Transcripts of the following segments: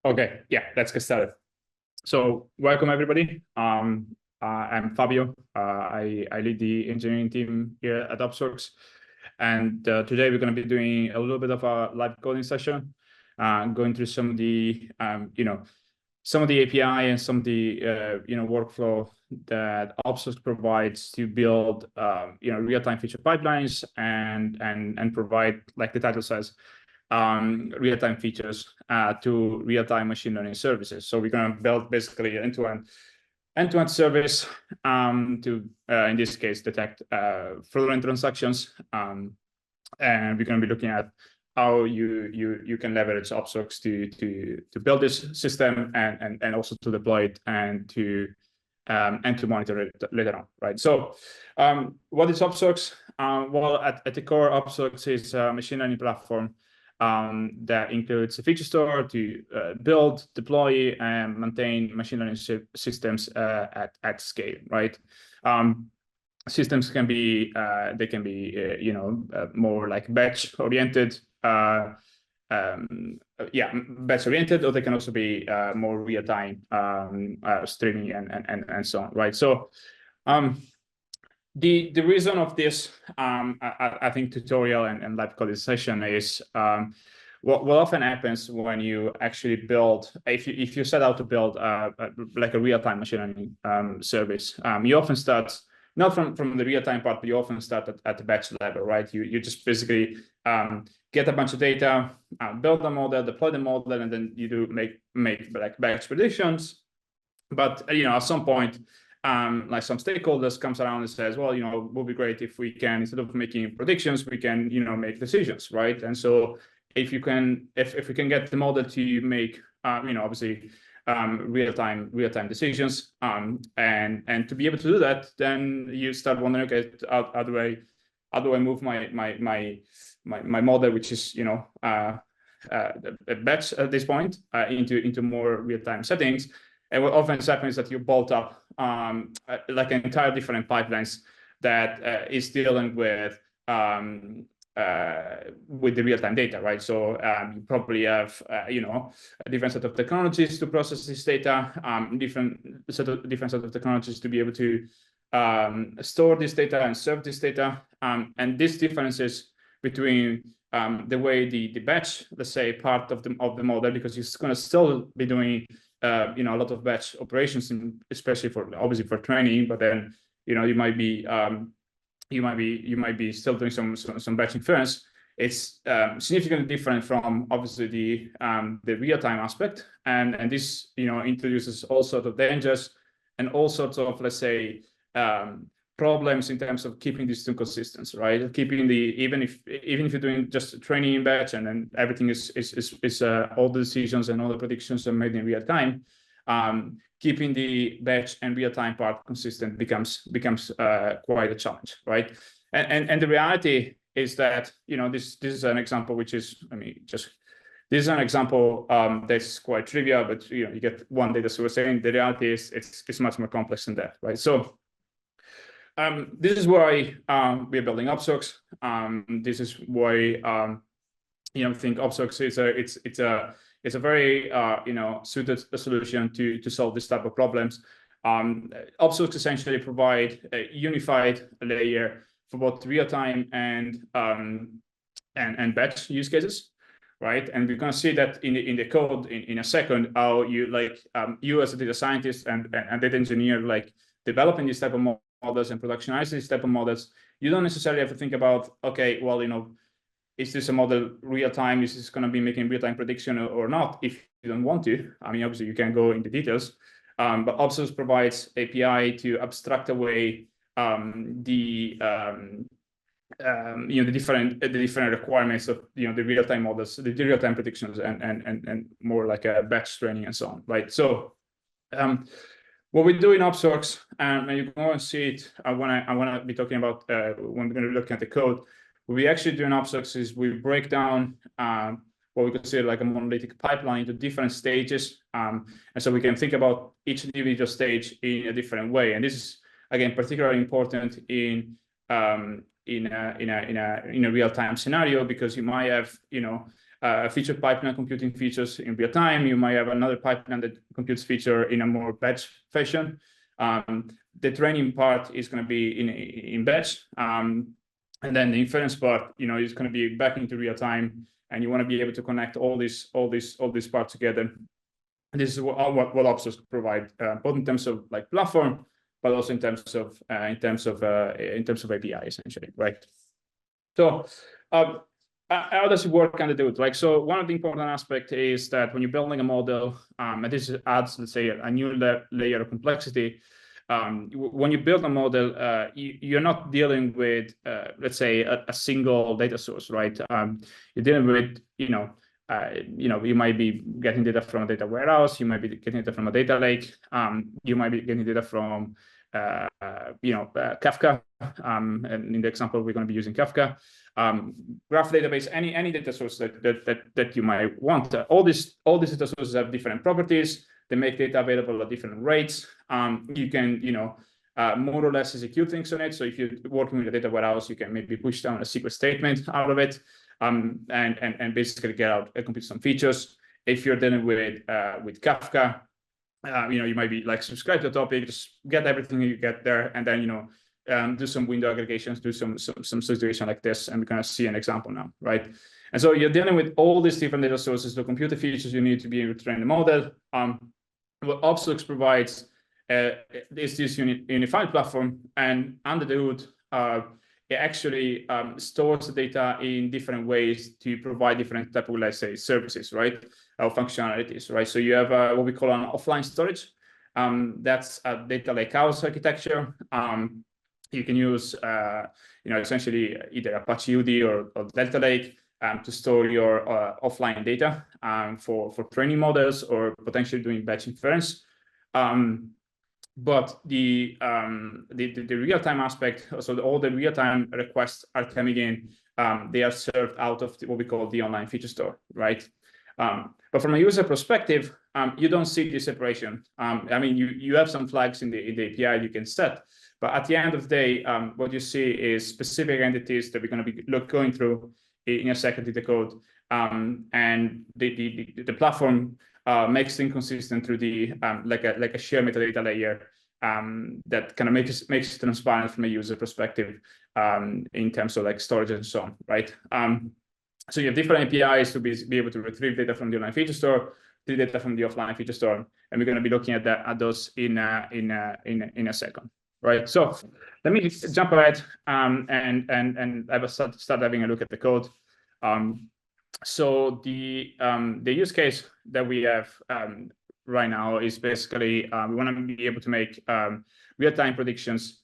Okay, yeah, let's get started. So welcome everybody. I'm Fabio. I lead the engineering team here at Hopsworks, and today we're going to be doing a little bit of a live coding session, going through some of the some of the API and some of the workflow that Hopsworks provides to build real-time feature pipelines and provide, like the title says, real-time features to real-time machine learning services. So we're going to build basically an end-to-end service to, in this case, detect fraudulent transactions. And we're going to be looking at how you can leverage Hopsworks to build this system and also to deploy it and to monitor it later on, right? So what is Hopsworks? Well, at the core, Hopsworks is a machine learning platform that includes a feature store to build, deploy, and maintain machine learning systems at scale, right? Systems can be more like batch oriented, batch oriented, or they can also be more real time streaming and so on, right? So the reason of this, I think, tutorial and live coding session is what often happens when you actually build, if you set out to build like a real-time machine learning service, you often start not from the real-time part, but you often start at the batch level, right? You just basically get a bunch of data, build a model, deploy the model, and then you do make like batch predictions. But at some point, like some stakeholders comes around and says, well, it would be great if we can, instead of making predictions, we can, make decisions, right? And so if we can get the model to make, obviously, real-time decisions, and to be able to do that, then you start wondering, okay, how do I move my model, which is a batch at this point, into more real-time settings. And what often happens is that you bolt up like an entire different pipelines that is dealing with the real-time data, right? So you probably have a different set of technologies to process this data, different set of technologies to be able to store this data and serve this data, and these differences between the way the batch, let's say, part of the model, because you're going to still be doing a lot of batch operations, especially obviously for training, but then you might be still doing some batch inference. It's significantly different from obviously the real-time aspect, and this introduces all sorts of dangers and all sorts of, let's say, problems in terms of keeping these two consistent, right? Keeping even if you're doing just training in batch and then everything is all the decisions and all the predictions are made in real time, keeping the batch and real time part consistent becomes quite a challenge, right? And the reality is that this is an example which is, this is an example that's quite trivial, but you get one data source. Saying the reality is it's much more complex than that, right? So this is why we're building Hopsworks. This is why I think Hopsworks it's a very suited solution to solve this type of problems. Hopsworks essentially provide a unified layer for both real-time and batch use cases, right? And we're going to see that in the code in a second, how you as a data scientist and data engineer, like developing this type of models and productionize these type of models, you don't necessarily have to think about, okay, well, is this a model real time? Is this going to be making real time prediction or not? If you don't want to, obviously you can go into details, but Hopsworks provides API to abstract away the different requirements of the real time models, the real time predictions, and more like a batch training and so on, right? So what we do in Hopsworks, and you can go and see it when I want to be talking about when we're going to be looking at the code. What we actually do in Hopsworks is we break down what we consider like a monolithic pipeline into different stages, and so we can think about each individual stage in a different way. And this is again particularly important in in a real-time scenario, because you might have, a feature pipeline computing features in real time. You might have another pipeline that computes feature in a more batch fashion. The training part is going to be in batch, and then the inference part, is going to be back into real time, and you want to be able to connect all these parts together. And this is what Hopsworks provide, both in terms of like platform, but also in terms of API, essentially, right? So how does it work and do it? Like, so one of the important aspects is that when you're building a model, and this adds, let's say, a new layer of complexity. When you build a model, you're not dealing with, let's say, a single data source, right? You're dealing with, you might be getting data from a data warehouse, you might be getting data from a data lake, you might be getting data from, Kafka, and in the example, we're going to be using Kafka. Graph database, any data source that you might want. All these data sources have different properties. They make data available at different rates. You can, more or less execute things on it. So if you're working with a data warehouse, you can maybe push down a secret statement out of it, and basically get out and compute some features. If you're dealing with Kafka, you might be like subscribe to a topic, just get everything you get there, and then do some window aggregations, do some situation like this, and we're going to see an example now, right? And so you're dealing with all these different data sources to compute the features you need to be able to train the model. What Hopsworks provides is this unified platform, and under the hood, it actually stores the data in different ways to provide different type of, let's say, services, right, or functionalities, right? So you have what we call an offline storage. That's a data lakehouse architecture. You can use, essentially either Apache UD or Delta Lake to store your offline data for training models or potentially doing batch inference. But the real-time aspect, so all the real-time requests are coming in, they are served out of what we call the online feature store, right? But from a user perspective, you don't see the separation. I mean, you have some flags in the API you can set, but at the end of the day, what you see is specific entities that we're going to be going through in a second in the code, and the platform makes things consistent through the like a shared metadata layer that kind of makes it transparent from a user perspective in terms of like storage and so on, right? So you have different APIs to be able to retrieve data from the online feature store, the data from the offline feature store, and we're going to be looking at those in a second, right? So let me jump ahead and I will start having a look at the code. So the use case that we have right now is basically we want to be able to make real-time predictions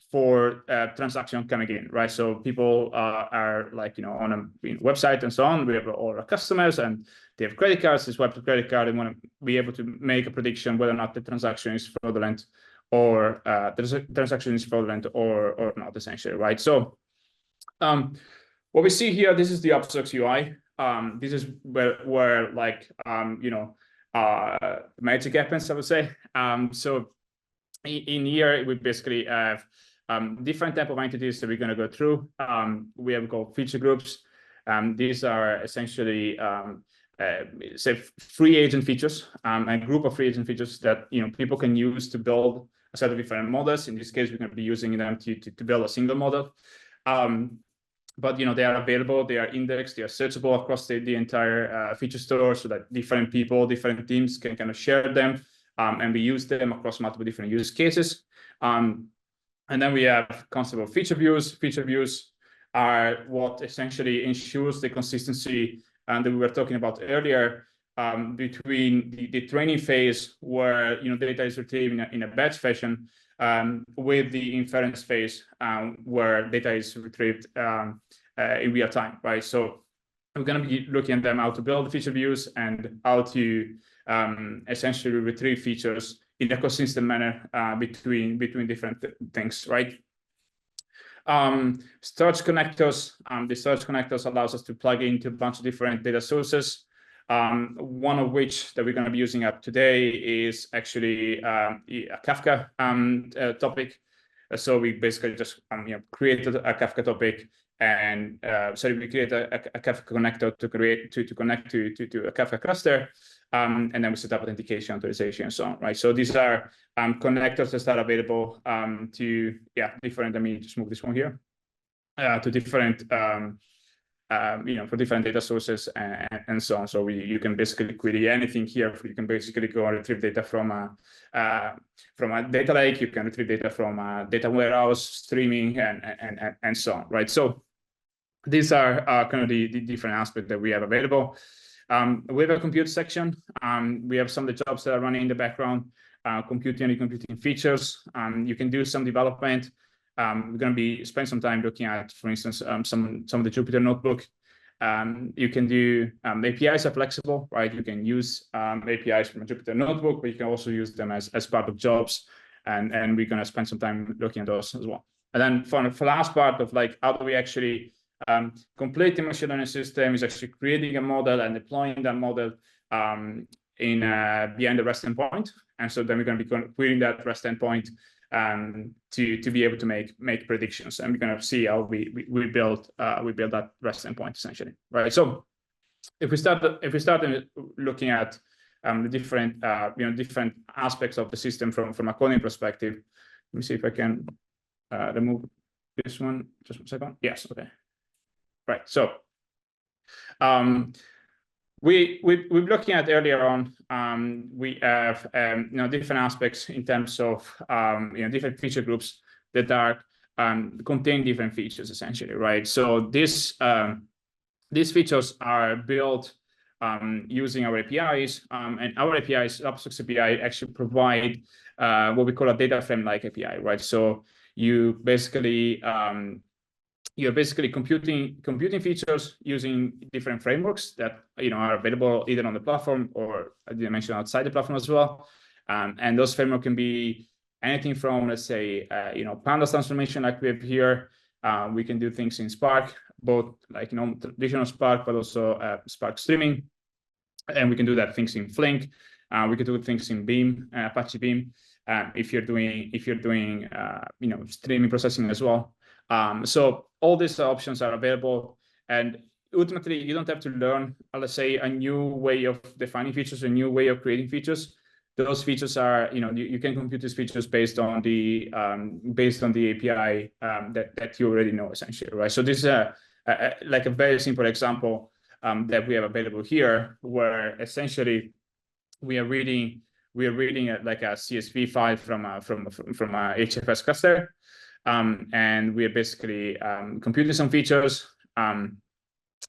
for transaction coming in, right? So people are like, on a website and so on. We have all our customers and they have credit cards. They swipe the credit card and want to be able to make a prediction whether or not the transaction is fraudulent or the transaction is fraudulent or not, essentially, right? So what we see here, this is the Hopsworks UI. This is where like, magic happens, I would say. So in here, we basically have different type of entities that we're going to go through. We have called feature groups. These are essentially say free agent features, a group of free agent features that people can use to build a set of different models. In this case, we're going to be using them to build a single model. But they are available, they are indexed, they are searchable across the entire feature store, so that different people, different teams can kind of share them, and we use them across multiple different use cases. And then we have concept of feature views. Feature views are what essentially ensures the consistency that we were talking about earlier between the training phase, where data is retrieved in a batch fashion, with the inference phase, where data is retrieved in real time, right? So we're going to be looking at them how to build feature views and how to essentially retrieve features in a consistent manner between different things, right? Search connectors. The search connectors allows us to plug into a bunch of different data sources. One of which that we're going to be using up today is actually a Kafka topic. So we basically just created a Kafka topic, and we create a Kafka connector to connect to a Kafka cluster, and then we set up authentication, authorization, and so on, right? So these are connectors that are available to different. Let me just move this one here to different. For different data sources and so on. So you can basically query anything here. You can basically go and retrieve data from a data lake. You can retrieve data from a data warehouse, streaming, and so on, right? So these are kind of the different aspects that we have available. We have a compute section. We have some of the jobs that are running in the background, computing features. You can do some development. We're going to spend some time looking at, for instance, some of the Jupyter Notebook. You can do APIs are flexible, right? You can use APIs from a Jupyter Notebook, but you can also use them as part of jobs. And we're going to spend some time looking at those as well. And then for the last part of how do we actually complete the machine learning system is actually creating a model and deploying that model behind the REST endpoint. And so then we're going to be querying that REST endpoint to be able to make predictions, and we're going to see how we build that REST endpoint essentially, right? So if we start looking at the different different aspects of the system from a coding perspective, let me see if I can remove this one. Just one second. Yes. Okay. Right. So we're looking at earlier on. We have different aspects in terms of different feature groups that are contain different features essentially, right? So these features are built using our APIs, and our APIs, Hopsworks API, actually provide what we call a data frame-like API, right? So you basically you're basically computing features using different frameworks that are available either on the platform or, as I mentioned, outside the platform as well. And those frameworks can be anything from, let's say, pandas transformation like we have here. We can do things in Spark, both traditional Spark, but also Spark streaming, and we can do that things in Flink. We can do things in Beam, Apache Beam, if you're doing streaming processing as well. So all these options are available, and ultimately you don't have to learn, let's say, a new way of defining features, a new way of creating features. Those features are, you can compute these features based on the API that you already know essentially, right? So this is a very simple example that we have available here, where essentially we are reading like a CSV file from a HFS cluster. And we are basically computing some features.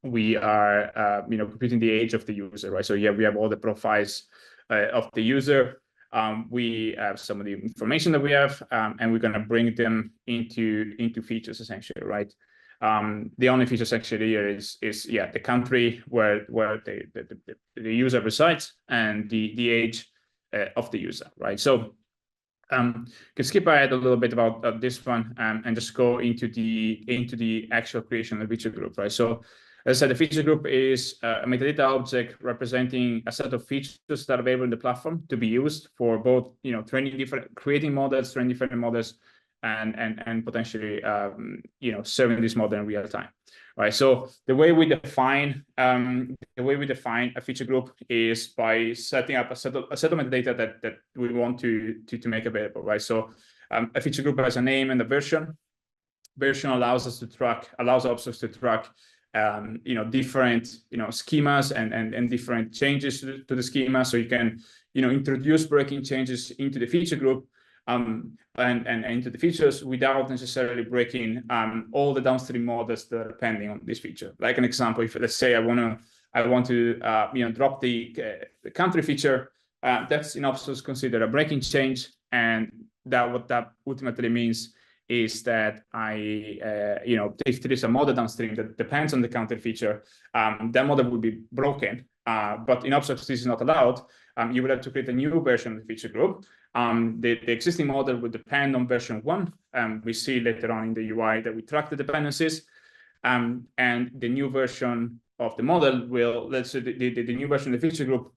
We are computing the age of the user, right? So we have all the profiles of the user. We have some of the information that we have, and we're going to bring them into features essentially, right? The only features actually here is the country where the user resides and the age of the user, right? So can skip ahead a little bit about this one and just go into the actual creation of the feature group, right? So as I said, the feature group is a metadata object representing a set of features that are available in the platform to be used for both creating models, training different models, and potentially serving this model in real time, right? So the way we define a feature group is by setting up a set of metadata that we want to make available, right? So a feature group has a name and a version. Version allows Hopsworks to track different schemas and different changes to the schema. So you can introduce breaking changes into the feature group and into the features without necessarily breaking all the downstream models that are depending on this feature. Like an example, if let's say I want to drop the country feature, that's in Hopsworks considered a breaking change, and what that ultimately means is that if there is a model downstream that depends on the country feature, that model will be broken. But in Hopsworks, this is not allowed. You will have to create a new version of the feature group. The existing model would depend on version 1. We see later on in the UI that we track the dependencies. And the new version of the model will, let's say the new version of the feature group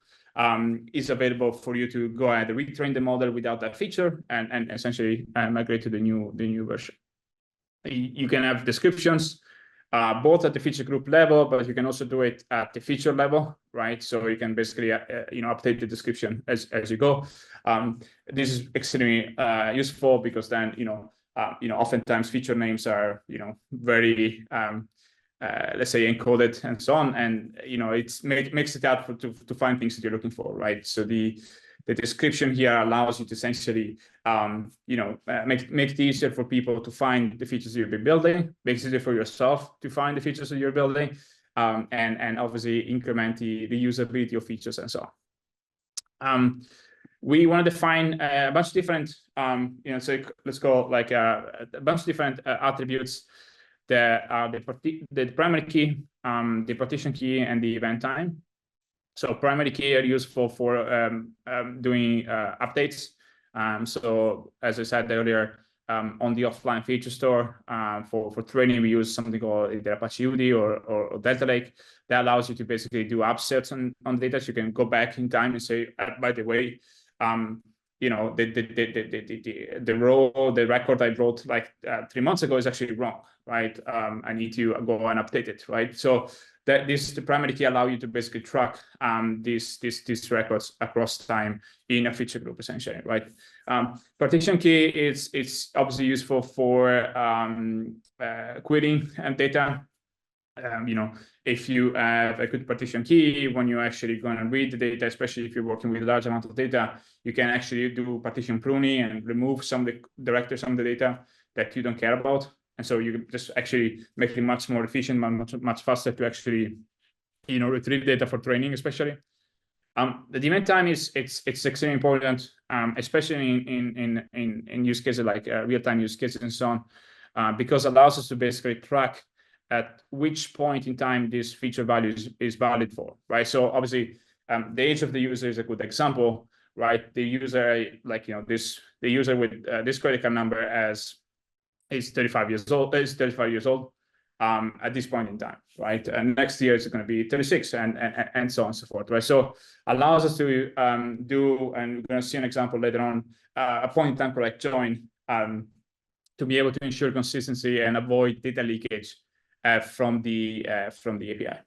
is available for you to go ahead and retrain the model without that feature and essentially migrate to the new version. You can have descriptions both at the feature group level, but you can also do it at the feature level, right? So you can basically update the description as you go. This is extremely useful because then oftentimes feature names are very let's say encoded and so on, and it makes it hard to find things that you're looking for, right? So the description here allows you to essentially make it easier for people to find the features you've been building, makes it easier for yourself to find the features that you're building, and obviously increment the usability of features and so on. We want to define a bunch of different, so let's go like a bunch of different attributes that are the primary key, the partition key, and the event time. So primary key are useful for doing updates. So as I said earlier, on the offline feature store, for training, we use something called either Apache UD or Delta Lake. That allows you to basically do upsets on data. So you can go back in time and say, by the way, the record I wrote like 3 months ago is actually wrong, right? I need to go and update it, right? So the primary key allow you to basically track these records across time in a feature group, essentially, right? Partition key it's obviously useful for querying data. If you have a good partition key, when you're actually going to read the data, especially if you're working with a large amount of data, you can actually do partition pruning and remove some of the directors, some of the data that you don't care about. And so you can just actually make it much more efficient, much faster to actually, retrieve data for training, especially. The event time it's extremely important, especially in use cases like real-time use cases and so on, because it allows us to basically track at which point in time this feature value is valid for, right? So obviously, the age of the user is a good example, right? The user, the user with this credit card number is 35 years old. At this point in time, right? And next year it's going to be 36, and so on and so forth, right? So allows us to do, and we're going to see an example later on, a point in time correct join to be able to ensure consistency and avoid data leakage from the API,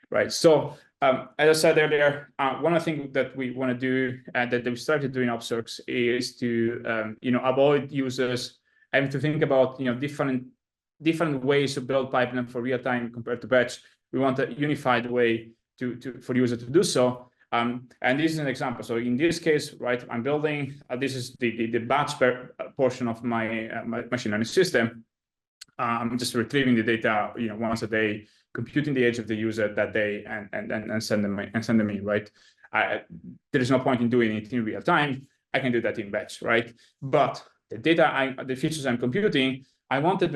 right? So as I said earlier, one of the things that we want to do that we started doing Hopsworks is to avoid users having to think about different ways to build pipeline for real time compared to batch. We want a unified way for the user to do so. And this is an example. So in this case, right, I'm building. This is the batch portion of my machine learning system. I'm just retrieving the data, once a day, computing the age of the user that day, and send them in, right? There is no point in doing it in real time. I can do that in batch, right? But the data, the features I'm computing, I wanted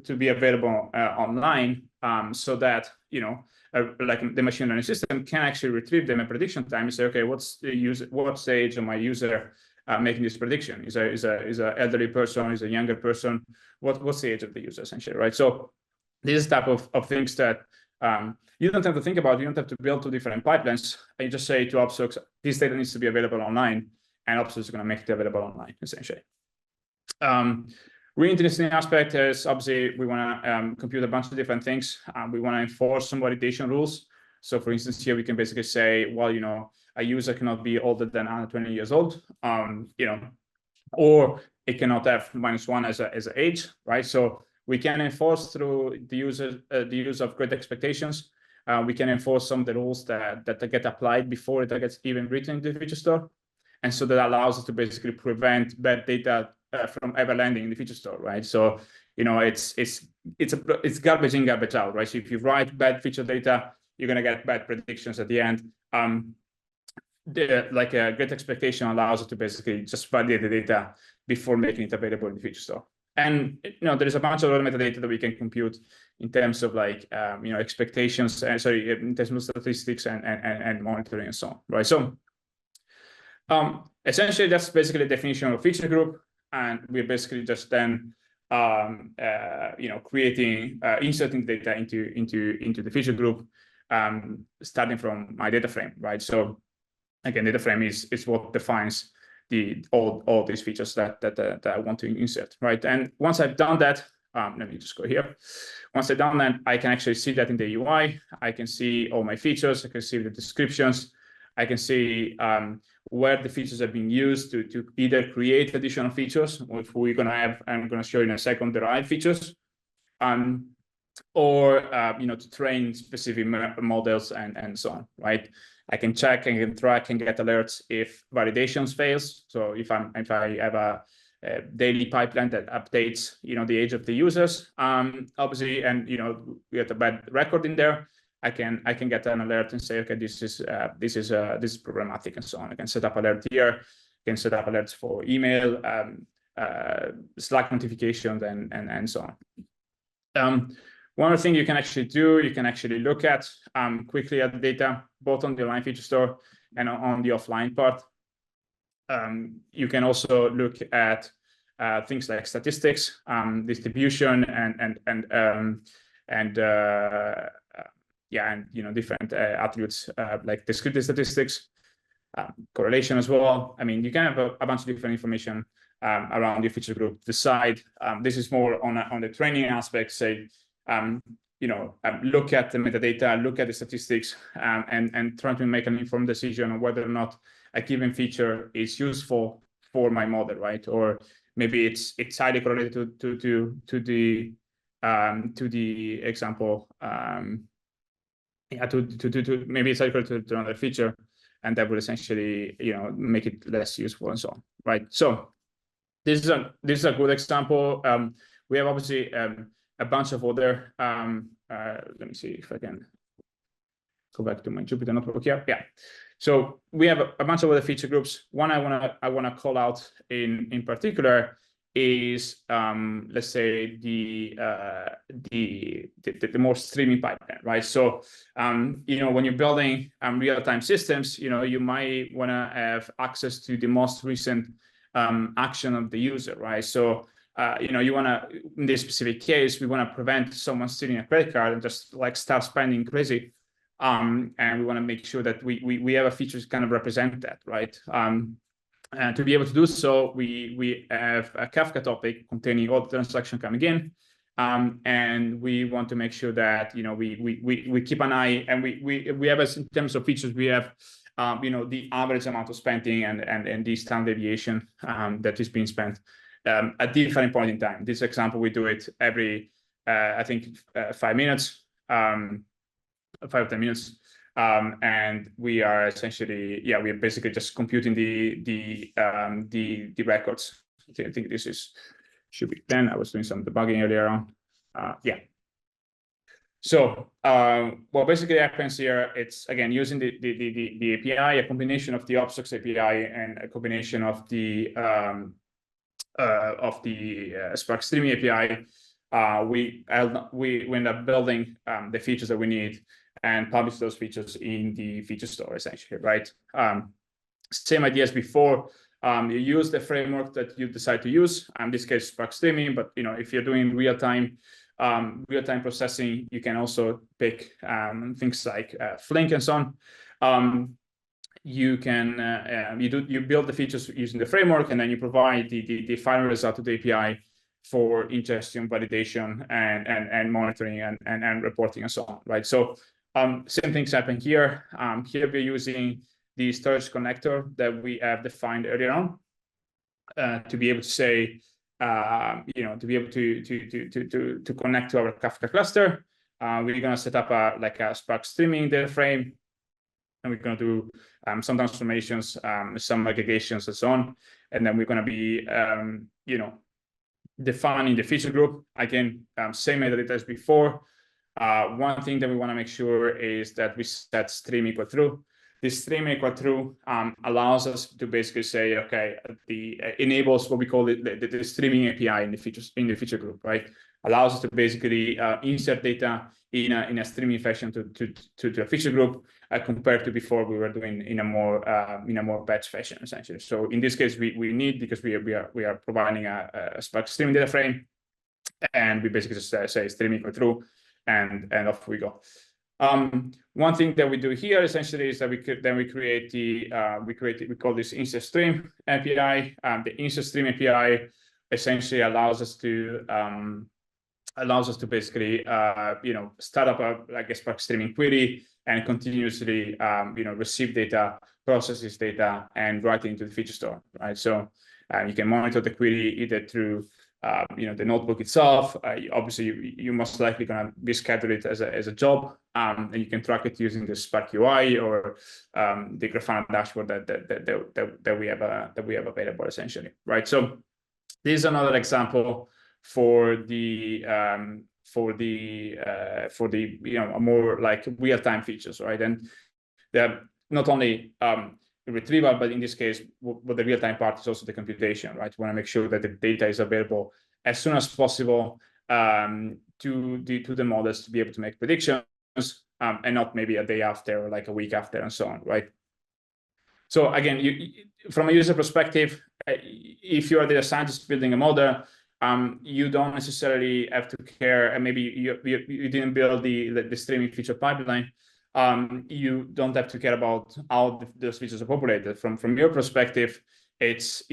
to be available online, so that like the machine learning system can actually retrieve them in prediction time and say, okay, what's the age of my user making this prediction? Is a elderly person? Is a younger person? What's the age of the user, essentially, right? So this is type of things that you don't have to think about. You don't have to build two different pipelines. You just say to Hopsworks, this data needs to be available online, and Hopsworks is going to make it available online, essentially. Really interesting aspect is obviously we want to compute a bunch of different things. We want to enforce some validation rules. So for instance, here we can basically say, well, a user cannot be older than 120 years old, or it cannot have -1 as an age, right? So we can enforce through the use of great expectations. We can enforce some of the rules that get applied before it gets even written in the feature store. And so that allows us to basically prevent bad data from ever landing in the feature store, right? So it's garbage in, garbage out, right? So if you write bad feature data, you're gonna get bad predictions at the end. Like a great expectation allows us to basically just validate the data before making it available in the feature store. And there is a bunch of other metadata that we can compute in terms of like expectations, in terms of statistics and monitoring and so on, right? So essentially that's basically the definition of a feature group, and we're basically just then creating inserting data into the feature group, starting from my data frame, right? So again, data frame is what defines all these features that I want to insert, right? And once I've done that, let me just go here. Once I've done that, I can actually see that in the UI. I can see all my features. I can see the descriptions. I can see where the features are being used to either create additional features, which we're going to have, I'm going to show you in a second, derived features, or to train specific models and so on, right? I can check and can track and get alerts if validations fails. So if I have a daily pipeline that updates the age of the users, obviously, and we have a bad record in there, I can get an alert and say, okay, this is problematic and so on. I can set up alert here. I can set up alerts for email, Slack notifications, and so on. One other thing you can actually do, you can actually look at quickly at the data, both on the online feature store and on the offline part. You can also look at things like statistics, distribution, and different attributes like descriptive statistics, correlation as well. I mean, you can have a bunch of different information around your feature group. Decide this is more on the training aspect. Say, look at the metadata, look at the statistics, and try to make an informed decision on whether or not a given feature is useful for my model, right? Or maybe it's highly correlated to the example. Maybe it's highly correlated to another feature, and that will essentially make it less useful and so on, right? So this is a good example. We have obviously a bunch of other, let me see if I can go back to my Jupyter notebook here. Yeah. So we have a bunch of other feature groups. One I wanna call out in particular is let's say the more streaming pipeline, right? So when you're building real-time systems, you might wanna have access to the most recent action of the user, right? So you want to, in this specific case, we want to prevent someone stealing a credit card and just like start spending crazy. And we want to make sure that we have a feature to kind of represent that, right? And to be able to do so, we have a Kafka topic containing all the transactions coming in. And we want to make sure that, we keep an eye, and we have, in terms of features, we have, the average amount of spending and the standard deviation that is being spent at different point in time. This example, we do it every, I think, 5 minutes, 5 or 10 minutes. And we are essentially, we are basically just computing the records. I think this should be 10. I was doing some debugging earlier on. So what basically happens here, it's again using the API, a combination of the Hopsworks API and a combination of the Spark Streaming API. We end up building the features that we need and publish those features in the feature store, essentially, right? Same idea as before. You use the framework that you decide to use. In this case, Spark Streaming, but if you're doing real-time processing, you can also pick things like Flink and so on. You can you build the features using the framework, and then you provide the final result to the API for ingestion, validation, and monitoring and reporting and so on, right? So same things happen here. Here we're using the storage connector that we have defined earlier on to be able to say, to be able to connect to our Kafka cluster. We're going to set up a Spark Streaming data frame, and we're going to do some transformations, some aggregations, and so on. And then we're going to be, defining the feature group. Again, same metadata as before. One thing that we want to make sure is that we set stream equal true. This stream equal true allows us to basically say, okay, enables what we call the streaming API in the feature group, right? Allows us to basically insert data in a streaming fashion to a feature group compared to before we were doing in a more batch fashion, essentially. So in this case, we need, because we are providing a Spark streaming data frame, and we basically just say stream equal true, and off we go. One thing that we do here essentially is that we create we call this insert stream API. The insert stream API essentially allows us to basically start up a Spark streaming query and continuously receive data, process this data, and write it into the feature store, right? So you can monitor the query either through the notebook itself. Obviously, you most likely gonna be schedule it as a job, and you can track it using the Spark UI or the Grafana dashboard that we have available essentially, right? So this is another example for the more like real-time features, right? And they're not only retrieval, but in this case, what the real-time part is also the computation, right? We want to make sure that the data is available as soon as possible to the models to be able to make predictions, and not maybe a day after or like a week after and so on, right? So again, from a user perspective, if you are the data scientist building a model, you don't necessarily have to care, and maybe you didn't build the streaming feature pipeline. You don't have to care about how those features are populated. From your perspective, it's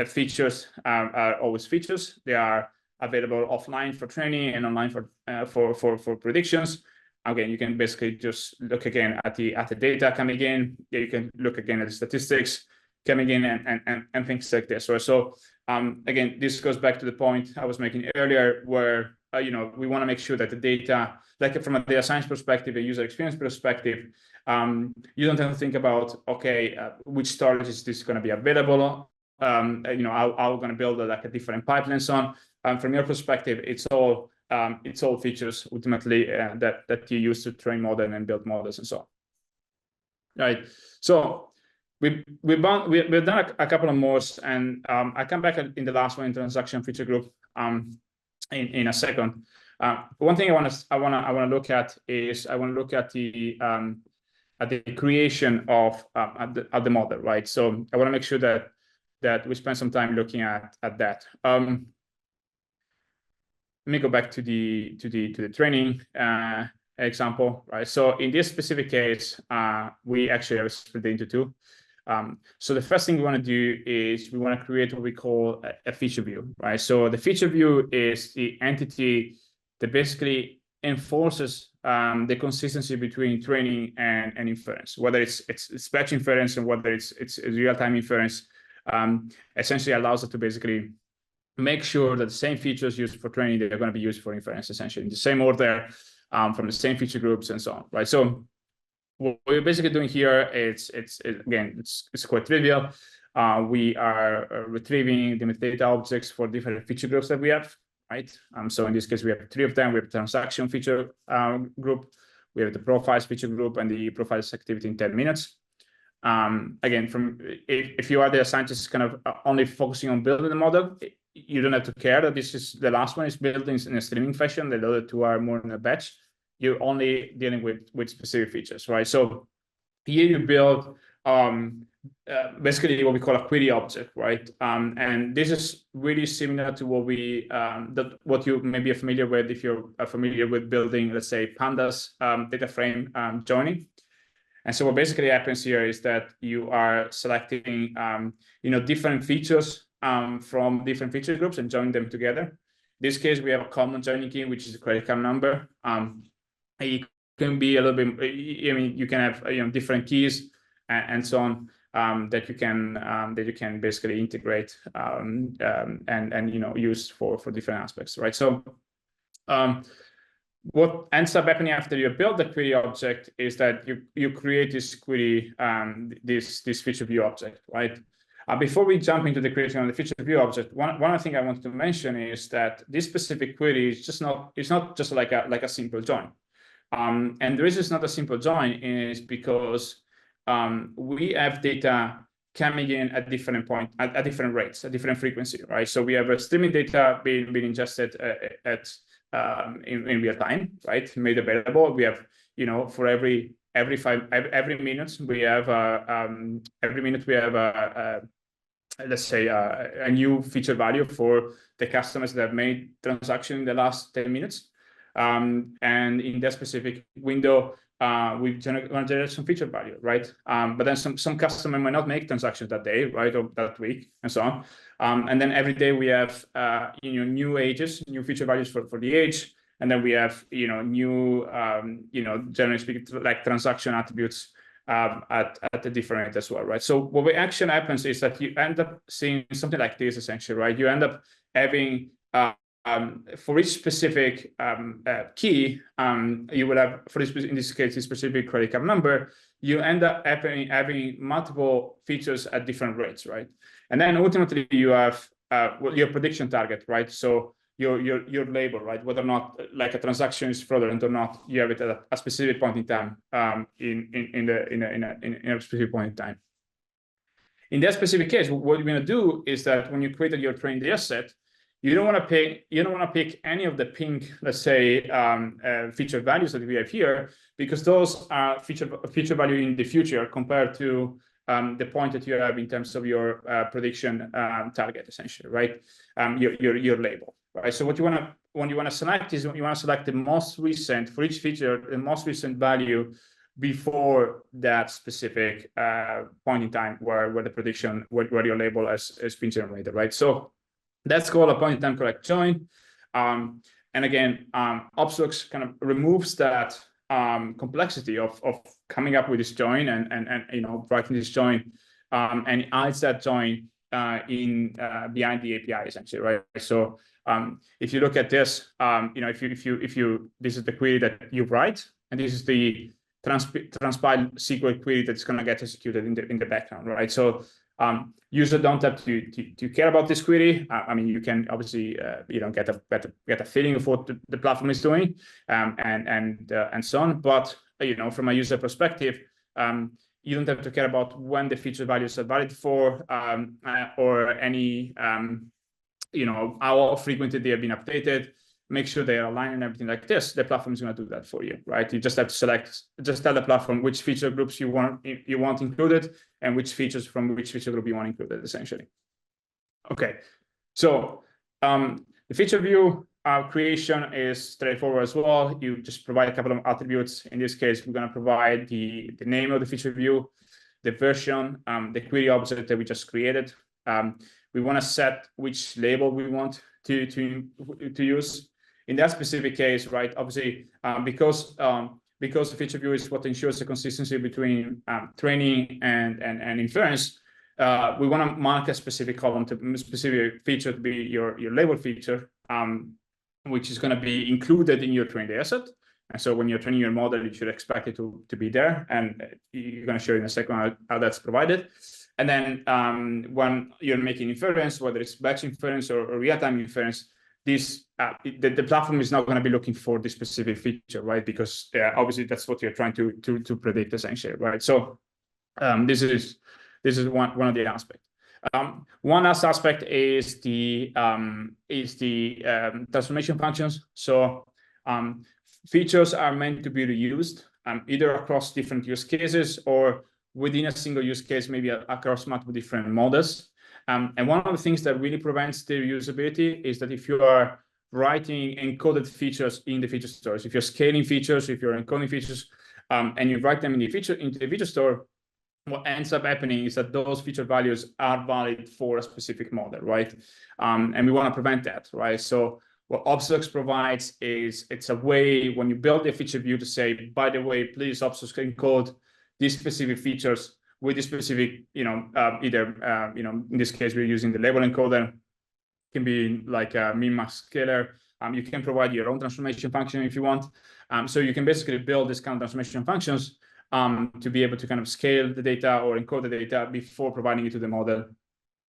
features are always features. They are available offline for training and online for predictions. Again, you can basically just look again at the data coming in. You can look again at the statistics coming in and things like this. So again, this goes back to the point I was making earlier, where we want to make sure that the data, like from a data science perspective, a user experience perspective, you don't have to think about which storage is this going to be available. How we're going to build a different pipeline and so on. From your perspective, it's all features ultimately that you use to train model and build models and so on. Right. So we've done a couple of more, and I come back in the last one in transaction feature group in a second. One thing I want to look at is I want to look at the creation of the model, right? So I want to make sure that we spend some time looking at that. Let me go back to the training example, right? So in this specific case, we actually have split it into two. So the first thing we want to do is we want to create what we call a feature view, right? So the feature view is the entity that basically enforces the consistency between training and inference, whether it's batch inference and whether it's real-time inference. Essentially allows us to basically make sure that the same features used for training, they're going to be used for inference, essentially in the same order, from the same feature groups and so on, right? So what we're basically doing here, it's quite trivial. We are retrieving the metadata objects for different feature groups that we have, right? So in this case, we have 3 of them. We have the transaction feature group, we have the profiles feature group, and the profiles activity in 10 minutes. Again, if you are the scientist kind of only focusing on building the model, you don't have to care that this is the last one is built in a streaming fashion. The other 2 are more in a batch. You're only dealing with specific features, right? So here you build basically what we call a query object, right? And this is really similar to what you maybe are familiar with if you're familiar with building, let's say, pandas data frame joining. And so what basically happens here is that you are selecting different features from different feature groups and join them together. In this case, we have a common joining key, which is a credit card number. It can be a little bit, you can have different keys and so on that you can basically integrate and use for different aspects, right? So what ends up happening after you build the query object is that you create this query, this feature view object, right? Before we jump into the creation of the feature view object, one thing I wanted to mention is that this specific query is not just like a simple join. And the reason it's not a simple join is because we have data coming in at different rates, at different frequency, right? So we have a streaming data being ingested in real time, right? Made available. We have, for every minute we have let's say a new feature value for the customers that have made transaction in the last 10 minutes. And in that specific window, we generate some feature value, right? But then some customer might not make transactions that day, right, or that week, and so on. And then every day we have new ages, new feature values for the age, and then we have new generally speaking like transaction attributes at the different rate as well, right? So what actually happens is that you end up seeing something like this essentially, right? You end up having for each specific key, you would have, in this case, a specific credit card number, you end up having multiple features at different rates, right? And then ultimately you have your prediction target, right? So your label, right? Whether or not like a transaction is fraudulent or not, you have it at a specific point in time, in a specific point in time. In that specific case, what you're going to do is that when you created your trained data set, you don't want to pick any of the pink, let's say, feature values that we have here, because those are feature value in the future compared to the point that you have in terms of your prediction target, essentially, right? Your label, right? So what you want to select is you want to select the most recent for each feature, the most recent value before that specific point in time where the prediction, where your label has been generated, right? So that's called a point in time correct join. And again, Hopsworks kind of removes that complexity of coming up with this join and writing this join, and adds that join behind the API essentially, right? So if you look at this, if you this is the query that you write, and this is the transpile SQL query that's going to get executed in the background, right? So users don't have to care about this query. I mean, you can obviously get a feeling of what the platform is doing, and so on. But from a user perspective, you don't have to care about when the feature values are valid for, or any how frequently they have been updated. Make sure they are aligned and everything like this. The platform is going to do that for you, right? You just have to just tell the platform which feature groups you want included and which features from which feature group you want included, essentially. Okay, so the feature view creation is straightforward as well. You just provide a couple of attributes. In this case, we're going to provide the name of the feature view, the version, the query object that we just created. We want to set which label we want to use. In that specific case, right, obviously, because the feature view is what ensures the consistency between training and inference, we want to mark a specific column to specific feature to be your label feature, which is going to be included in your trained data set. And so when you're training your model, you should expect it to be there. And you're going to show in a second how that's provided. And then when you're making inference, whether it's batch inference or real-time inference, the platform is not going to be looking for this specific feature, right? Because obviously that's what you're trying to predict essentially, right? So this is one of the aspects. One last aspect is the transformation functions. So features are meant to be reused either across different use cases or within a single use case, maybe across multiple different models. And one of the things that really prevents the reusability is that if you are writing encoded features in the feature stores, if you're scaling features, if you're encoding features, and you write them into the feature store, what ends up happening is that those feature values are valid for a specific model, right? And we want to prevent that, right? So what Hopsworks provides is it's a way when you build a feature view to say, by the way, please Hopsworks encode these specific features with this specific, either, in this case, we're using the label encoder. It can be like a min-max scaler. You can provide your own transformation function if you want. So you can basically build this kind of transformation functions to be able to kind of scale the data or encode the data before providing it to the model.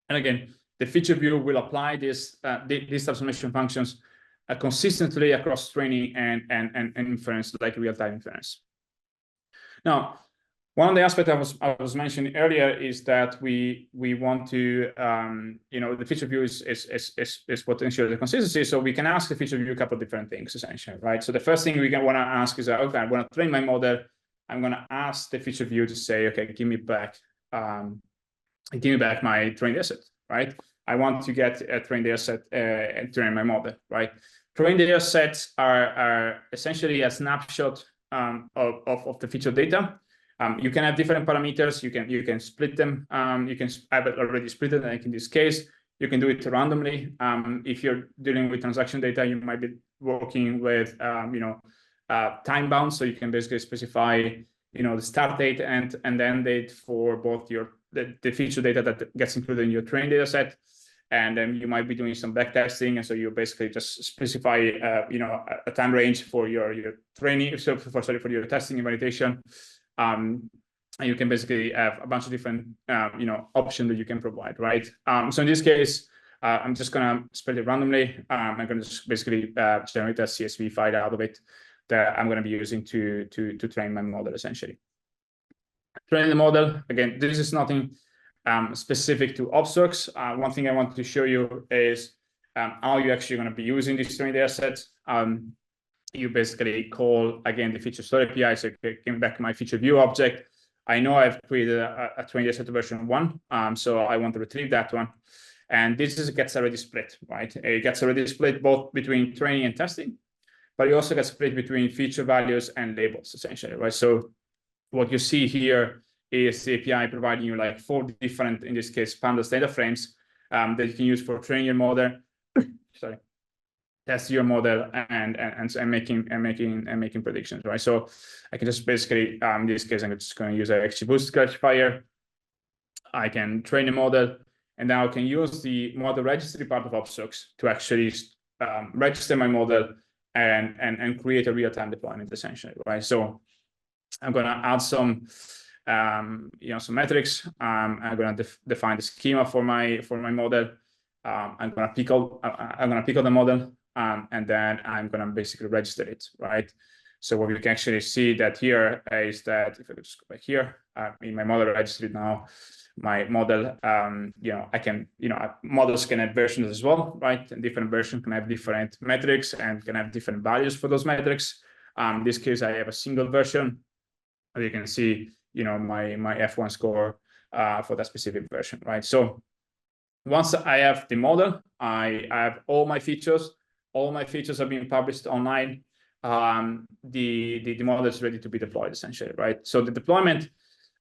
And again, the feature view will apply these transformation functions consistently across training and inference, like real-time inference. Now, one of the aspects I was mentioning earlier is that we want to, the feature view is what ensures the consistency. So we can ask the feature view a couple of different things, essentially, right? So the first thing we want to ask is, okay, I want to train my model. I'm going to ask the feature view to say, okay, give me back my trained data set, right? I want to get a trained data set and train my model, right? Trained data sets are essentially a snapshot of the feature data. You can have different parameters. You can split them. You can have it already split it. Like in this case, you can do it randomly. If you're dealing with transaction data, you might be working with time bound. So you can basically specify the start date and end date for both the feature data that gets included in your training data set. And then you might be doing some backtesting, and so you basically just specify, a time range for your training, for your testing and validation, and you can basically have a bunch of different, options that you can provide, right? So in this case, I'm just gonna split it randomly. I'm gonna just basically generate a CSV file out of it that I'm gonna be using to train my model essentially. Training the model again. This is nothing specific to Hopsworks. One thing I wanted to show you is how you're actually going to be using these training data sets. You basically call, again, the feature store API. So came back to my feature view object. I know I've created a training data set version 1, so I want to retrieve that one. And this gets already split, right? It gets already split both between training and testing, but it also gets split between feature values and labels, essentially, right? So what you see here is the API providing you like 4 different, in this case, pandas data frames that you can use for training your model, test your model, and making predictions, right? So I can just basically, in this case, I'm just going to use a XGBoost classifier. I can train a model, and now I can use the model registry part of Hopsworks to actually register my model and create a real-time deployment, essentially, right? So I'm going to add some metrics. I'm going to define the schema for my model. I'm going to pick out the model, and then I'm going to basically register it, right? So what we can actually see that here is that if I just go back here, in my model registry now, my model, models can have versions as well, right? And different versions can have different metrics and can have different values for those metrics. In this case, I have a single version. As you can see, my F1 score for that specific version, right? So once I have the model, I have all my features. All my features are being published online. The model is ready to be deployed, essentially, right? So the deployment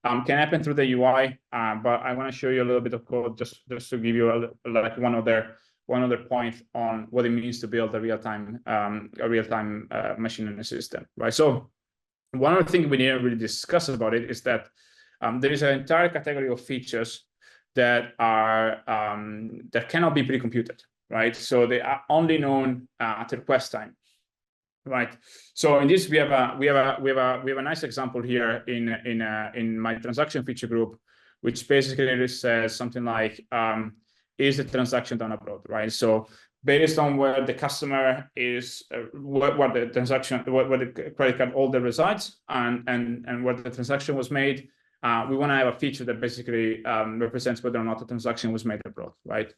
can happen through the UI, but I want to show you a little bit of code just to give you one other point on what it means to build a real-time machine learning system, right? So one of the things we didn't really discuss about it is that there is an entire category of features that are that cannot be pre-computed, right? So they are only known at request time, right? So in this we have a nice example here in my transaction feature group, which basically says something like, is the transaction done abroad, right? So based on where the customer is, what the transaction, what the credit card holder resides, and where the transaction was made, we want to have a feature that basically represents whether or not the transaction was made abroad, right?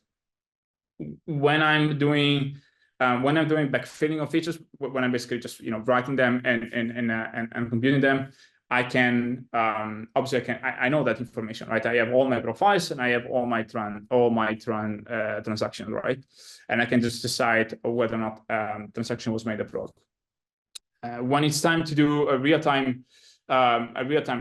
When I'm doing backfilling of features, when I'm basically just writing them and computing them, I can obviously I know that information, right? I have all my profiles and I have all my transactions, right? And I can just decide whether or not transaction was made abroad. When it's time to do a real-time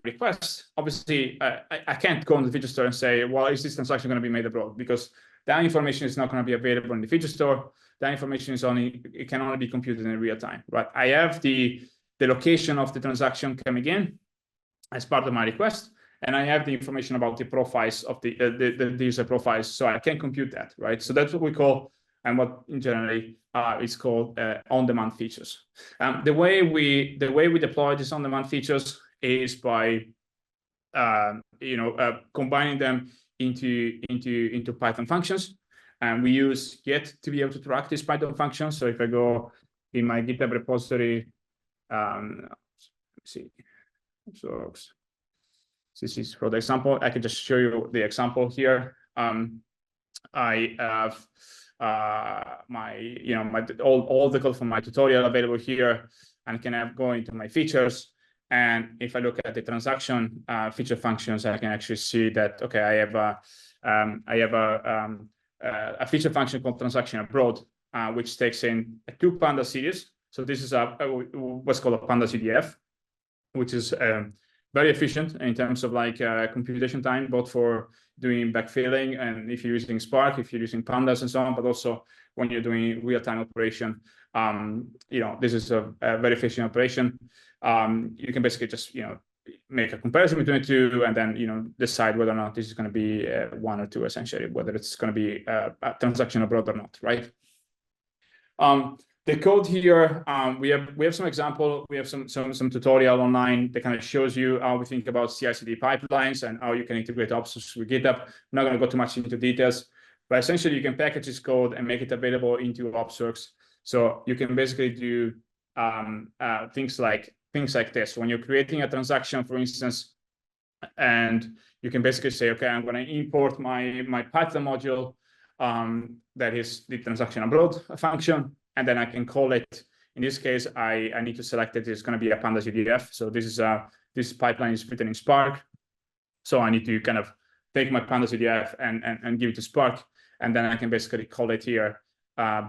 request, obviously I can't go on the feature store and say, well, is this transaction going to be made abroad? Because that information is not going to be available in the feature store. That information it can only be computed in real time, right? I have the location of the transaction coming in as part of my request, and I have the information about the profiles of the user profiles, so I can compute that, right? So that's what we call, and what in generally is called on-demand features. The way we deploy these on-demand features is by combining them into Python functions, and we use get to be able to track these Python functions. So if I go in my GitHub repository, let's see, so this is for the example. I can just show you the example here. I have all the code from my tutorial available here, and can go into my features. And if I look at the transaction feature functions, I can actually see that, okay, I have a feature function called transaction abroad, which takes in 2 Panda series. So this is what's called a Panda CDF. which is very efficient in terms of like computation time, both for doing backfilling and if you're using Spark, if you're using Pandas and so on, but also when you're doing real-time operation. This is a very efficient operation. You can basically just make a comparison between the two, and then decide whether or not this is going to be one or two, essentially, whether it's going to be a transaction abroad or not, right? The code here, we have some example, we have some tutorial online that kind of shows you how we think about CI/CD pipelines and how you can integrate Hopsworks with GitHub. I'm not going to go too much into details, but essentially you can package this code and make it available into Hopsworks. So you can basically do things like this. When you're creating a transaction, for instance, and you can basically say, okay, I'm going to import my Python module that is the transaction abroad function, and then I can call it. In this case, I need to select that it's going to be a pandas UDF. So this pipeline is written in Spark. So I need to kind of take my pandas UDF and give it to Spark, and then I can basically call it here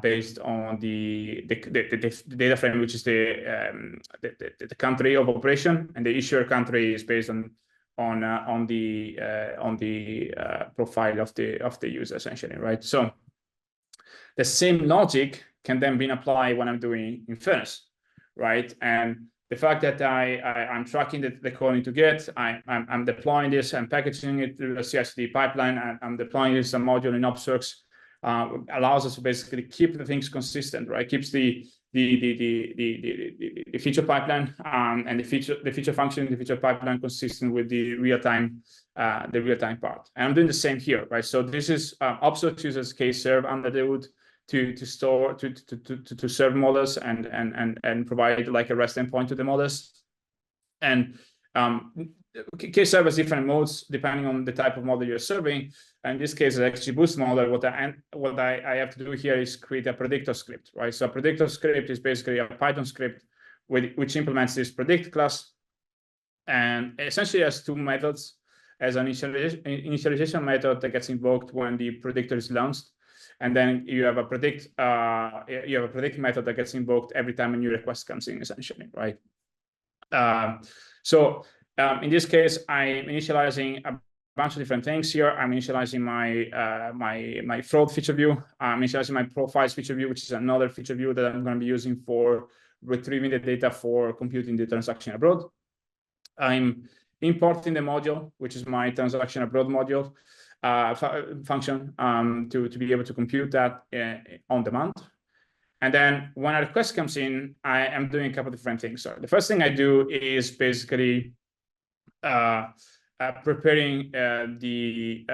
based on the data frame, which is the country of operation, and the issuer country is based on the profile of the user, essentially, right? So the same logic can then be applied when I'm doing inference, right? And the fact that I'm tracking the code into Git, I'm deploying this, I'm packaging it through the CI/CD pipeline, and I'm deploying this a module in Hopsworks, allows us to basically keep the things consistent, right? Keeps the feature pipeline and the feature function, the feature pipeline consistent with the real-time part. And I'm doing the same here, right? So this is Hopsworks uses kserve under the hood to store to serve models and provide like a REST endpoint to the models. And kserve has different modes depending on the type of model you're serving. In this case, the XGBoost model, what I have to do here is create a predictor script, right? So a predictor script is basically a Python script which implements this predict class, and essentially has two methods. As an initialization method that gets invoked when the predictor is launched, and then you have a predict method that gets invoked every time a new request comes in, essentially, right? In this case, I'm initializing a bunch of different things here. I'm initializing my fraud feature view. I'm initializing my profiles feature view, which is another feature view that I'm going to be using for retrieving the data for computing the transaction abroad. I'm importing the module, which is my transaction abroad module function, to be able to compute that on demand. And then when a request comes in, I am doing a couple of different things. So the first thing I do is basically preparing the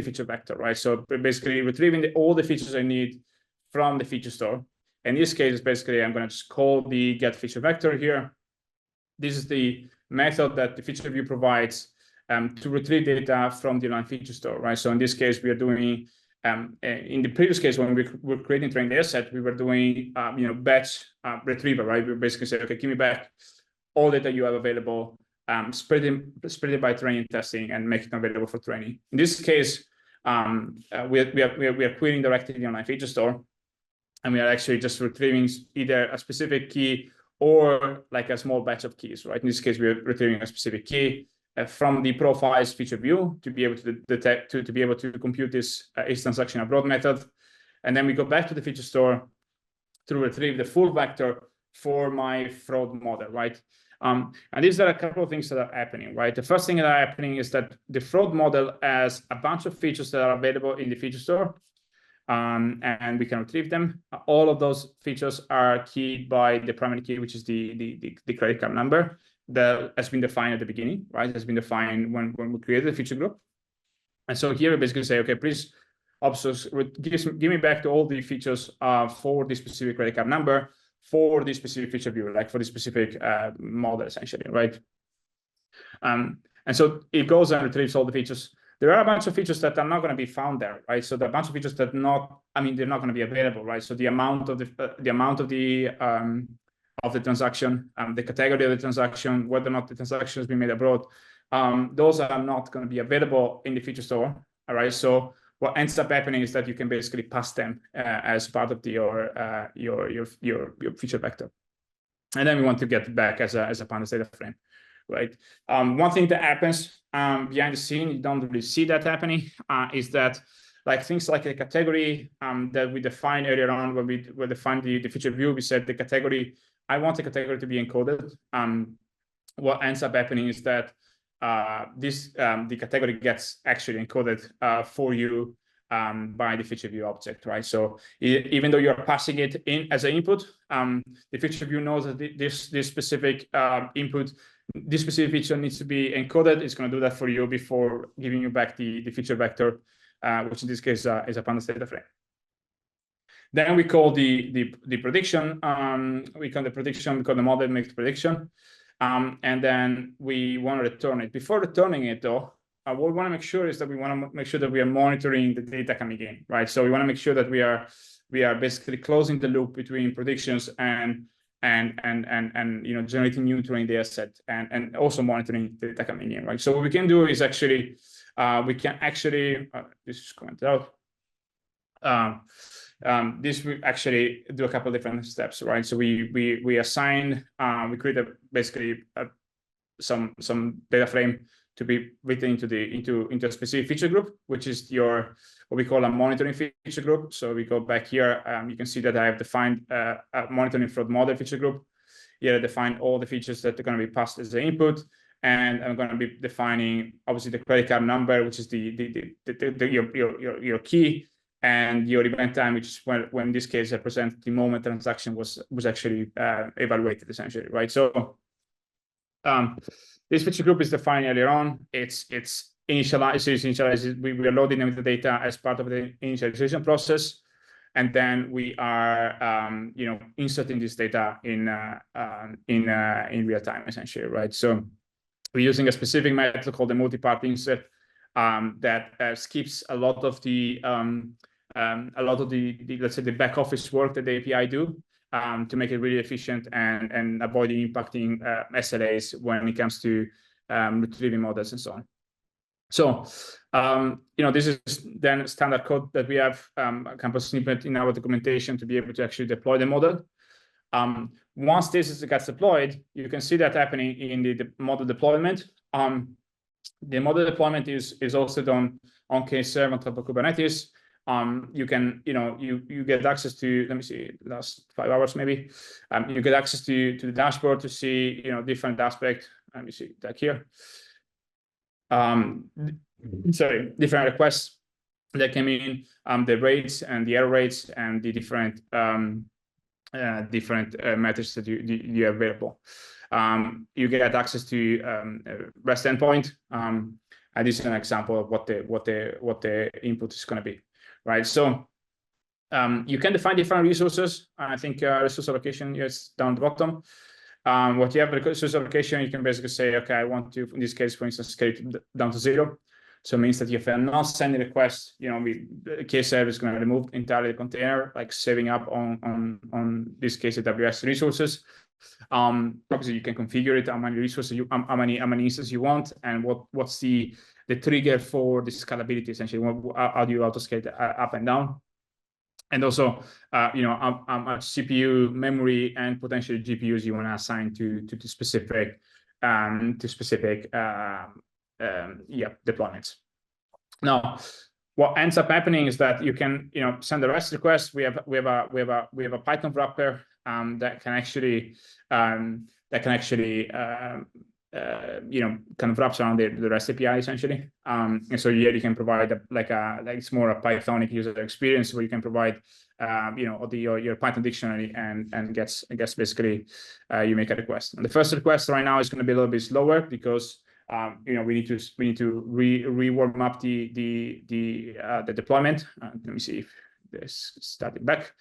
feature vector, right? So basically retrieving all the features I need from the feature store. In this case, basically, I'm going to just call the get feature vector here. This is the method that the feature view provides to retrieve data from the inline feature store, right? So in this case, we are doing, in the previous case, when we were creating trained data set, we were doing, batch retrieval, right? We basically say, okay, give me back all data you have available, spread it by training testing and make it available for training. In this case, we are querying directly the inline feature store, and we are actually just retrieving either a specific key or like a small batch of keys, right? In this case, we're retrieving a specific key from the profiles feature view to be able to detect, to be able to compute this is transaction abroad method. And then we go back to the feature store to retrieve the full vector for my fraud model, right? And these are a couple of things that are happening, right? The first thing that are happening is that the fraud model has a bunch of features that are available in the feature store. And we can retrieve them. All of those features are keyed by the primary key, which is the credit card number that has been defined at the beginning, right? Has been defined when we created the feature group. And so here we basically say, okay, please, Hopsworks, give me back to all the features for this specific credit card number for this specific feature view, like for this specific model, essentially, right? And so it goes and retrieves all the features. There are a bunch of features that are not going to be found there, right? So there are a bunch of features that they're not going to be available, right? So the amount of the transaction, the category of the transaction, whether or not the transaction has been made abroad, those are not going to be available in the feature store, all right? So what ends up happening is that you can basically pass them as part of your feature vector. and then we want to get back as a pandas data frame, right? One thing that happens behind the scene, you don't really see that happening, is that like things like a category that we defined earlier on when we defined the feature view, we said the category, I want the category to be encoded. What ends up happening is that the category gets actually encoded for you by the feature view object, right? So even though you're passing it in as an input, the feature view knows that this specific input, this specific feature needs to be encoded. It's going to do that for you before giving you back the feature vector, which in this case is a pandas data frame. Then we call the prediction. We call the prediction, we call the model makes prediction. And then we want to return it. Before returning it, though, what we want to make sure is that we want to make sure that we are monitoring the data coming in, right? So we want to make sure that we are basically closing the loop between predictions and generating new training data set and also monitoring the data coming in, right? So what we can do is actually this is commented out. This will actually do a couple of different steps, right? So we assign, we create basically some data frame to be written into a specific feature group, which is what we call a monitoring feature group. So we go back here, you can see that I have defined a monitoring fraud model feature group. Here I define all the features that are going to be passed as the input, and I'm going to be defining obviously the credit card number, which is your key, and your event time, which is when in this case represents the moment transaction was actually evaluated, essentially, right? So this feature group is defined earlier on. It's initialized. We are loading them with the data as part of the initialization process, and then we are inserting this data in real time, essentially, right? So we're using a specific method called the multi-part insert that skips a lot of the let's say the back office work that the API do to make it really efficient and avoiding impacting SLAs when it comes to retrieving models and so on. So this is then standard code that we have a campus snippet in our documentation to be able to actually deploy the model. Once this gets deployed, you can see that happening in the model deployment. The model deployment is also done on K-Serve on top of Kubernetes. You can, you get access to, let me see, last 5 hours maybe. You get access to the dashboard to see, different aspects. Let me see that here. Sorry, different requests that came in, the rates and the error rates and the different methods that you have available. You get access to REST endpoint. And this is an example of what the input is going to be, right? So you can define different resources. I think resource allocation is down the bottom. What you have with resource allocation, you can basically say, okay, I want to, in this case, for instance, scale it down to 0. So it means that if I'm not sending requests, the K-Serve is going to remove entirely the container, like saving up on this case AWS resources. Obviously, you can configure it how many resources how many instances you want, and what's the trigger for the scalability, essentially. How do you auto-scale up and down? And also, how much CPU, memory, and potentially GPUs you want to assign to the specific deployments. Now, what ends up happening is that you can send a REST request. We have a Python wrapper that can actually kind of wraps around the REST API, essentially. And so here you can provide it's more a Pythonic user experience where you can provide your Python dictionary and gets basically you make a request. And the first request right now is going to be a little bit slower because we need to rewarm up the deployment. Let me see if this started back.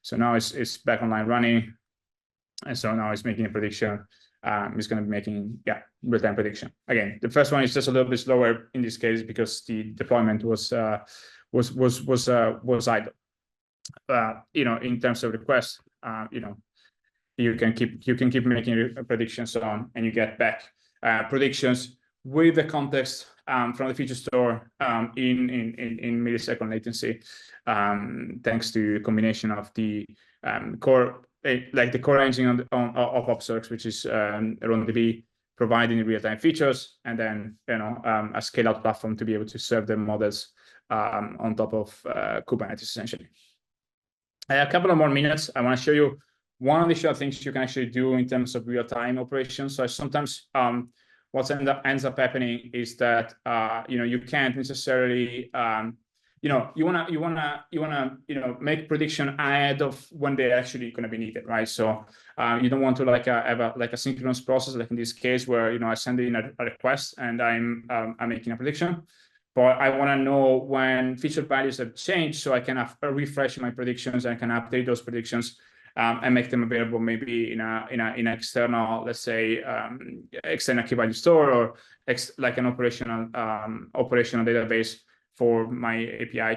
So now it's back online running, and so now it's making a prediction. It's going to be making real-time prediction. Again, the first one is just a little bit slower in this case because the deployment was idle. In terms of requests, you can keep making predictions on, and you get back predictions with the context from the feature store in millisecond latency, thanks to a combination of the core like the core engine of Hopsworks, which is RunDB, providing real-time features, and then a scale-out platform to be able to serve the models on top of Kubernetes, essentially. A couple of more minutes. I want to show you one additional things you can actually do in terms of real-time operations. So sometimes what ends up happening is that you can't necessarily you wanna make prediction ahead of when they're actually going to be needed, right? So you don't want to have a synchronous process, like in this case where I send in a request and I'm making a prediction, but I want to know when feature values have changed, so I can refresh my predictions and I can update those predictions and make them available maybe in an external, let's say, external key value store, or like an operational database for my API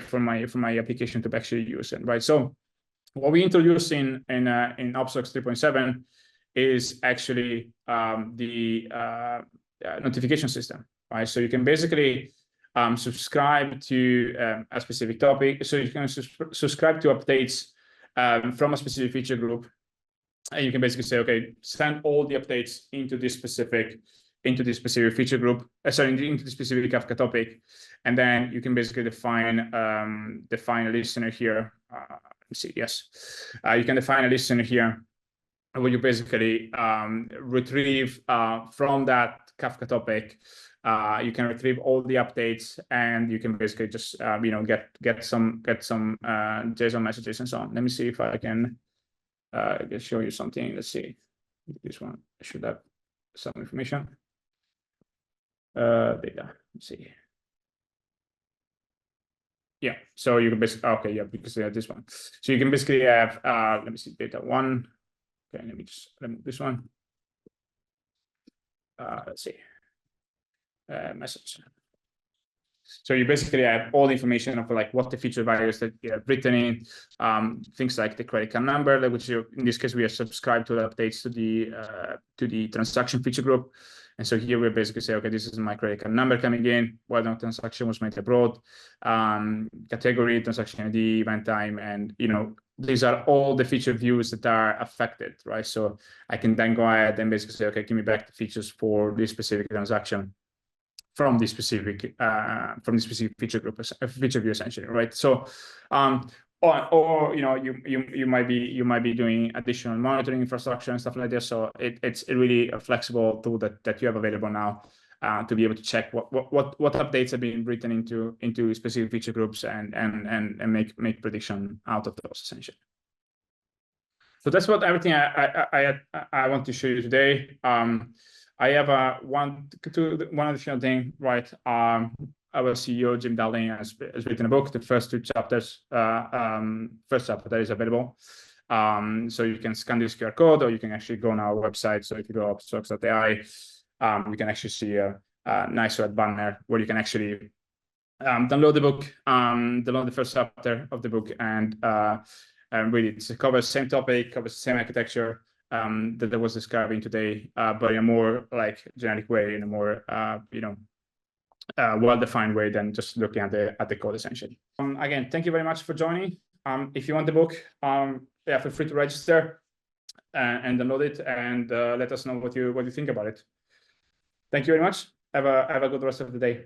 for my application to actually use it, right? So what we introduced in Hopsworks 3.7 is actually the notification system, right? So you can basically subscribe to a specific topic. So you can subscribe to updates from a specific feature group, and you can basically say, okay, send all the updates into this specific feature group, into the specific Kafka topic, and then you can basically define a listener here. Let's see, yes, you can define a listener here, where you basically retrieve from that Kafka topic. You can retrieve all the updates, and you can basically just get some JSON messages and so on. Let me see if I can show you something. Let's see, this one should have some information. Data. Let's see. Yeah, so you can basically, okay, yeah, because this one. So you can basically have let me see, data one. Okay, let me just remove this one. Let's see. Message. So you basically have all the information of like what the feature values that you have written in, things like the credit card number, which in this case we are subscribed to the updates to the transaction feature group. And so here we basically say, okay, this is my credit card number coming in, whether transaction was made abroad, category, transaction ID, event time, and these are all the feature views that are affected, right? So I can then go ahead and basically say, okay, give me back the features for this specific transaction from this specific feature group, feature view, essentially, right? So or you might be doing additional monitoring infrastructure and stuff like this. So it's a really a flexible tool that you have available now to be able to check what updates have been written into specific feature groups and make prediction out of those, essentially. So that's everything I want to show you today. I have one additional thing, right? Our CEO, Jim Dowling, has written a book. The first two chapters, first chapter that is available. So you can scan this QR code, or you can actually go on our website. So if you go hopsworks.ai, you can actually see a nice red banner where you can actually download the book, download the first chapter of the book, and really it covers the same topic, covers the same architecture that I was describing today, but in a more like generic way, in a more well-defined way than just looking at the code, essentially. Again, thank you very much for joining. If you want the book, yeah, feel free to register and download it, and let us know what you think about it. Thank you very much. Have a good rest of the day.